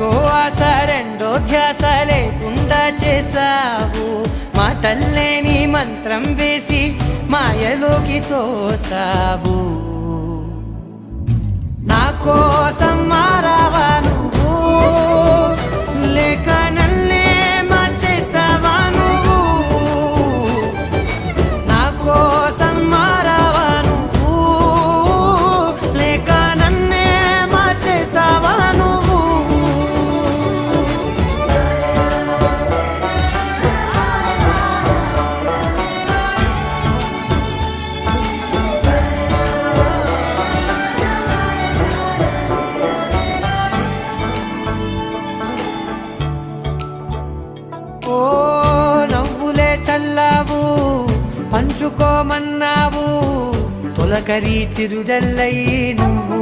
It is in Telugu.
ఇంకో ఆశ రెండో ధ్యాస లేకుండా చేసావు, మాటల్లేని మంత్రం వేసి మాయలోకి తోసావు. నా కోసం మారావా నువ్వు, లేక నన్నే మార్చేసావా నువ్వు? నా కోసం మారావా నువ్వు, లేక నన్నే మార్చేసావా నువ్వు? ఓ నవ్వులే చల్లావు, పంచుకోమన్నావు, తొలకరి చిరుజల్లై నువ్వు.